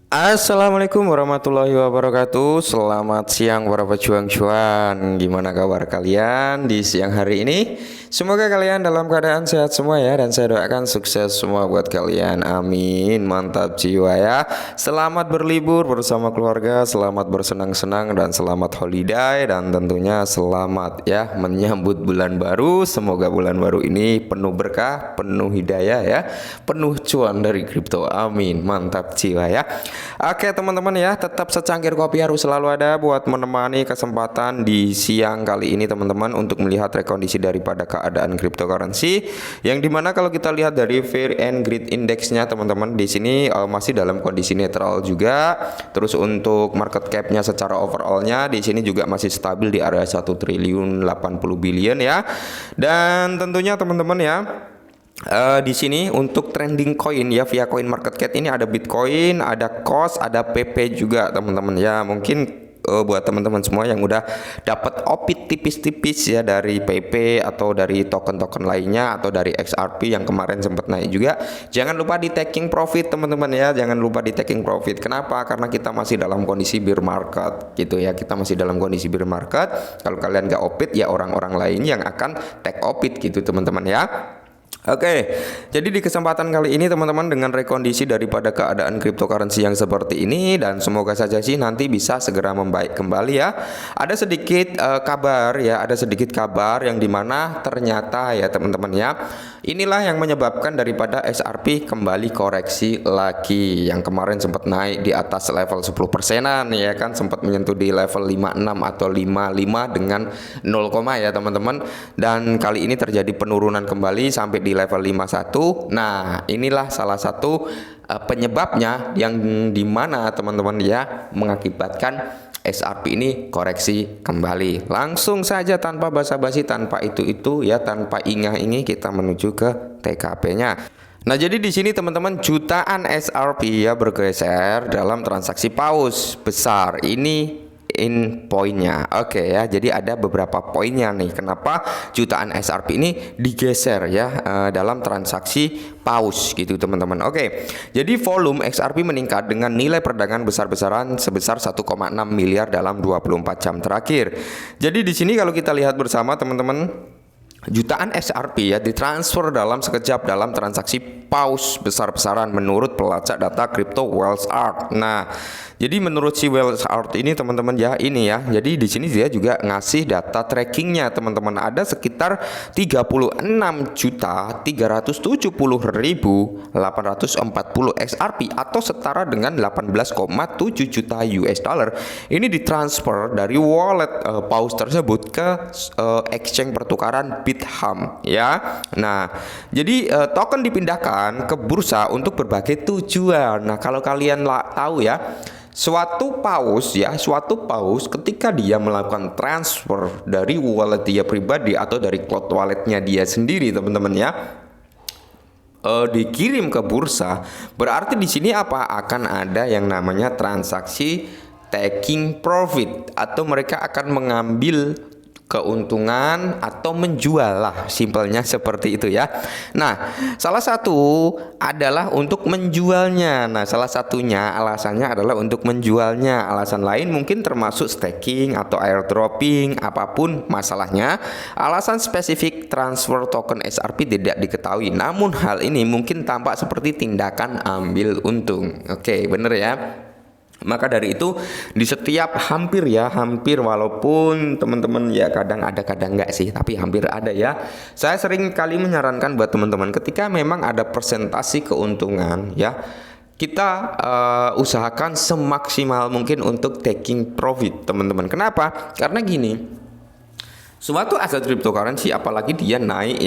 Assalamualaikum warahmatullahi wabarakatuh. Selamat siang para pejuang cuan. Gimana kabar kalian di siang hari ini? Semoga kalian dalam keadaan sehat semua ya. Dan saya doakan sukses semua buat kalian. Amin. Mantap jiwa ya. Selamat berlibur bersama keluarga. Selamat bersenang-senang dan selamat holiday. Dan tentunya selamat ya menyambut bulan baru. Semoga bulan baru ini penuh berkah, penuh hidayah ya, penuh cuan dari kripto. Amin. Mantap jiwa ya. Oke teman-teman ya, tetap secangkir kopi harus selalu ada buat menemani kesempatan di siang kali ini teman-teman, untuk melihat rekondisi daripada keadaan cryptocurrency, yang dimana kalau kita lihat dari Fear and Greed Indexnya teman-teman, di sini masih dalam kondisi netral juga. Terus untuk market capnya secara overallnya di sini juga masih stabil di area 1.080 billion ya. Dan tentunya teman-teman ya, di sini untuk trending coin ya via coin market cap ini ada Bitcoin, ada COS, ada PP juga teman-teman ya. Mungkin buat teman-teman semua yang udah dapat opit tipis-tipis ya dari PP atau dari token-token lainnya atau dari XRP yang kemarin sempat naik juga, jangan lupa di taking profit teman-teman ya. Jangan lupa di taking profit. Kenapa? Karena kita masih dalam kondisi bear market gitu ya. Kita masih dalam kondisi bear market. Kalau kalian nggak opit ya orang-orang lain yang akan take opit gitu teman-teman ya. Oke, jadi di kesempatan kali ini teman-teman, dengan rekondisi daripada keadaan cryptocurrency yang seperti ini, dan semoga saja sih nanti bisa segera membaik kembali ya. Ada sedikit kabar ya, ada sedikit kabar yang dimana ternyata ya teman-teman ya, inilah yang menyebabkan daripada XRP kembali koreksi lagi. Yang kemarin sempat naik di atas level 10%-an ya kan, sempat menyentuh di level 56 atau 55 dengan 0, ya teman-teman. Dan kali ini terjadi penurunan kembali sampai di level 51. Nah, inilah salah satu penyebabnya yang dimana teman-teman ya mengakibatkan XRP ini koreksi kembali. Langsung saja tanpa basa-basi, tanpa itu ya, tanpa ingah-ingih kita menuju ke TKP-nya. Nah, jadi di sini teman-teman, jutaan XRP ya bergeser dalam transaksi paus besar ini. Poinnya oke ya, jadi ada beberapa poinnya nih kenapa jutaan XRP ini digeser ya dalam transaksi paus gitu teman-teman. Oke, jadi volume XRP meningkat dengan nilai perdagangan besar-besaran sebesar 1,6 miliar dalam 24 jam terakhir. Jadi di sini kalau kita lihat bersama teman-teman, jutaan XRP ya ditransfer dalam sekejap dalam transaksi paus besar-besaran menurut pelacak data Crypto Wealth Art. Nah, jadi menurut si Wealth Art ini teman-teman ya, ini ya. Jadi di sini dia juga ngasih data trackingnya teman-teman. Ada sekitar 36.370.840 XRP atau setara dengan 18,7 juta US dollar. Ini ditransfer dari wallet paus tersebut ke exchange pertukaran Bithumb ya. Nah, jadi token dipindahkan ke bursa untuk berbagai tujuan. Nah, kalau kalian tahu ya, suatu paus ketika dia melakukan transfer dari wallet dia pribadi atau dari cloud walletnya dia sendiri teman-teman ya, dikirim ke bursa, berarti di sini apa, akan ada yang namanya transaksi taking profit, atau mereka akan mengambil keuntungan atau menjual lah, simpelnya seperti itu ya. Nah, salah satu adalah untuk menjualnya. Nah, salah satunya alasannya adalah untuk menjualnya. Alasan lain mungkin termasuk staking atau airdropping, apapun masalahnya. Alasan spesifik transfer token XRP tidak diketahui. Namun hal ini mungkin tampak seperti tindakan ambil untung. Oke, bener ya. Maka dari itu di setiap hampir walaupun teman-teman ya kadang ada kadang enggak sih, tapi hampir ada ya, saya sering kali menyarankan buat teman-teman ketika memang ada persentase keuntungan ya, kita usahakan semaksimal mungkin untuk taking profit teman-teman. Kenapa? Karena gini, suatu aset cryptocurrency apalagi dia naik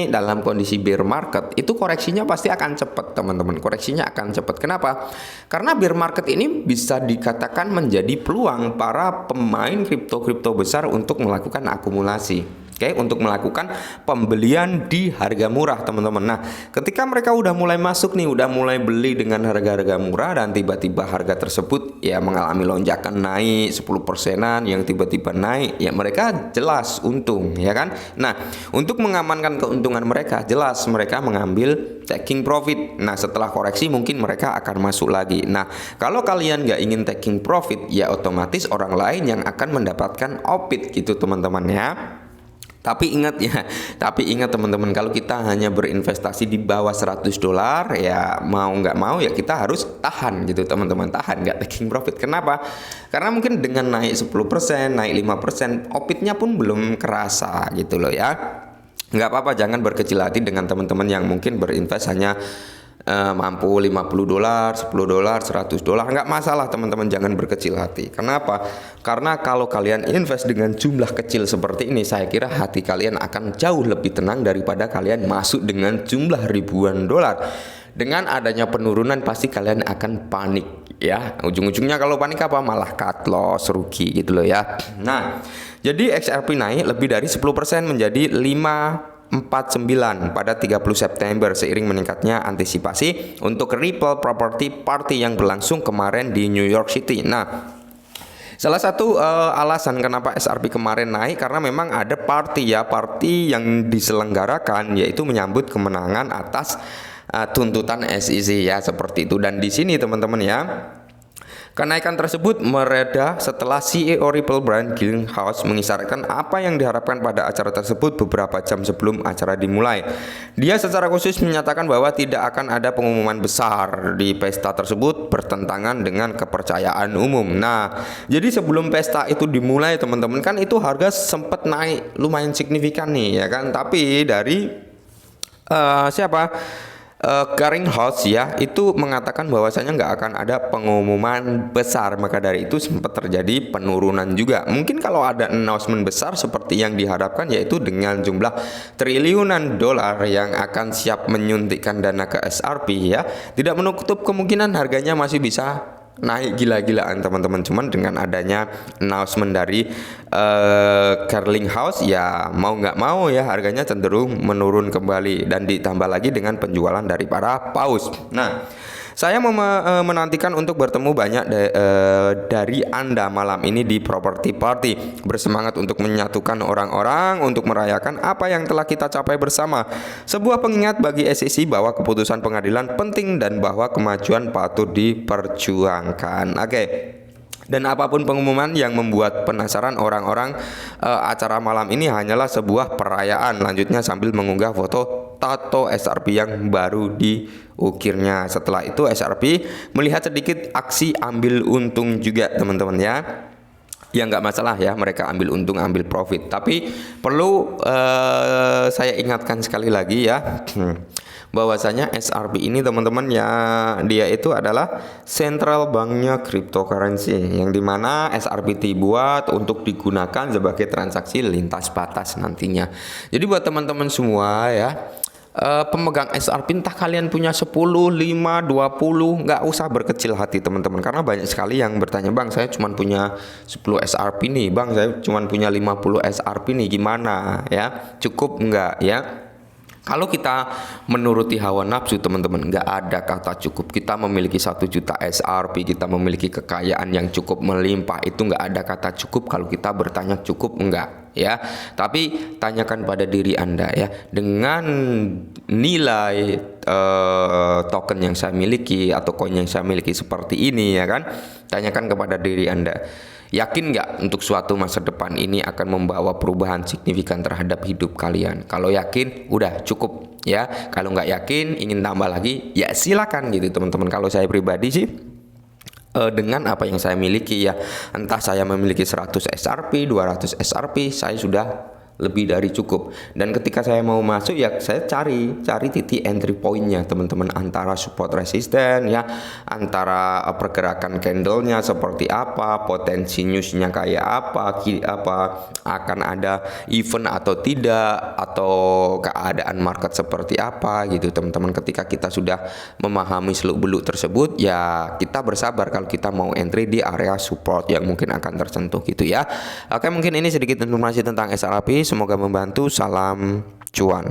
dalam kondisi bear market, itu koreksinya pasti akan cepat teman-teman. Koreksinya akan cepat. Kenapa? Karena bear market ini bisa dikatakan menjadi peluang para pemain kripto besar untuk melakukan akumulasi. Oke, untuk melakukan pembelian di harga murah teman-teman. Nah, ketika mereka udah mulai masuk nih, udah mulai beli dengan harga-harga murah dan tiba-tiba harga tersebut ya mengalami lonjakan naik 10%-an yang tiba-tiba naik, ya mereka jelas untung ya kan. Nah, untuk mengamankan keuntungan mereka, jelas mereka mengambil taking profit. Nah, setelah koreksi mungkin mereka akan masuk lagi. Nah, kalau kalian nggak ingin taking profit, ya otomatis orang lain yang akan mendapatkan opit gitu teman-teman ya. Tapi ingat teman-teman, kalau kita hanya berinvestasi di bawah $100 ya mau nggak mau ya kita harus tahan gitu teman-teman, tahan nggak taking profit. Kenapa? Karena mungkin dengan naik 10%, naik 5%, opitnya pun belum kerasa gitu loh ya. Nggak apa-apa, jangan berkecil hati dengan teman-teman yang mungkin berinvest hanya mampu $50, $10, $100, nggak masalah teman-teman, jangan berkecil hati. Kenapa? Karena kalau kalian invest dengan jumlah kecil seperti ini, saya kira hati kalian akan jauh lebih tenang daripada kalian masuk dengan jumlah ribuan dolar. Dengan adanya penurunan pasti kalian akan panik ya. Ujung-ujungnya kalau panik apa? Malah cut loss, rugi gitu loh ya. Nah, jadi XRP naik lebih dari 10% menjadi 549 pada 30 September seiring meningkatnya antisipasi untuk Ripple Property Party yang berlangsung kemarin di New York City. Nah, salah satu alasan kenapa XRP kemarin naik karena memang ada party yang diselenggarakan, yaitu menyambut kemenangan atas tuntutan SEC ya, seperti itu. Dan di sini teman-teman ya, kenaikan tersebut mereda setelah CEO Ripple Brian Garlinghouse mengisyaratkan apa yang diharapkan pada acara tersebut beberapa jam sebelum acara dimulai. Dia secara khusus menyatakan bahwa tidak akan ada pengumuman besar di pesta tersebut bertentangan dengan kepercayaan umum. Nah, jadi sebelum pesta itu dimulai teman-teman, kan itu harga sempat naik lumayan signifikan nih ya kan. Tapi dari Garlinghouse ya itu mengatakan bahwasanya nggak akan ada pengumuman besar, maka dari itu sempat terjadi penurunan juga. Mungkin kalau ada announcement besar seperti yang diharapkan, yaitu dengan jumlah triliunan dolar yang akan siap menyuntikkan dana ke XRP ya, tidak menutup kemungkinan harganya masih bisa naik gila-gilaan teman-teman. Cuman dengan adanya announcement dari Garlinghouse ya mau nggak mau ya harganya cenderung menurun kembali, dan ditambah lagi dengan penjualan dari para paus. Nah, saya menantikan untuk bertemu banyak dari Anda malam ini di Property Party, bersemangat untuk menyatukan orang-orang untuk merayakan apa yang telah kita capai bersama. Sebuah pengingat bagi SEC bahwa keputusan pengadilan penting dan bahwa kemajuan patut diperjuangkan. Oke. Dan apapun pengumuman yang membuat penasaran orang-orang, acara malam ini hanyalah sebuah perayaan. Lanjutnya sambil mengunggah foto tato XRP yang baru diukirnya. Setelah itu XRP melihat sedikit aksi ambil untung juga teman-teman ya. Ya nggak masalah ya, mereka ambil untung, ambil profit. Tapi perlu saya ingatkan sekali lagi ya, bahwasanya XRP ini teman-teman ya, dia itu adalah central banknya cryptocurrency, yang dimana XRP dibuat untuk digunakan sebagai transaksi lintas batas nantinya. Jadi buat teman-teman semua ya, pemegang XRP, entah kalian punya 10, 5, 20, nggak usah berkecil hati teman-teman, karena banyak sekali yang bertanya, "Bang, saya cuma punya 10 XRP nih, Bang, saya cuma punya 50 XRP nih, gimana ya? Cukup nggak ya?" Kalau kita menuruti hawa nafsu teman-teman, nggak ada kata cukup. Kita memiliki 1 juta XRP, kita memiliki kekayaan yang cukup melimpah, itu nggak ada kata cukup kalau kita bertanya cukup enggak ya. Tapi tanyakan pada diri Anda ya, dengan nilai token yang saya miliki atau koin yang saya miliki seperti ini ya kan, tanyakan kepada diri Anda, yakin nggak untuk suatu masa depan ini akan membawa perubahan signifikan terhadap hidup kalian? Kalau yakin, udah cukup ya. Kalau nggak yakin, ingin tambah lagi, ya silakan gitu teman-teman. Kalau saya pribadi sih, dengan apa yang saya miliki ya, entah saya memiliki 100 XRP, 200 XRP, saya sudah lebih dari cukup. Dan ketika saya mau masuk ya saya cari titik entry pointnya teman-teman, antara support resisten ya, antara pergerakan candlenya seperti apa, potensi newsnya kayak apa, akan ada event atau tidak, atau keadaan market seperti apa gitu teman-teman. Ketika kita sudah memahami seluk-beluk tersebut ya, kita bersabar kalau kita mau entry di area support yang mungkin akan tersentuh gitu ya. Oke, mungkin ini sedikit informasi tentang XRP. semoga membantu. Salam cuan.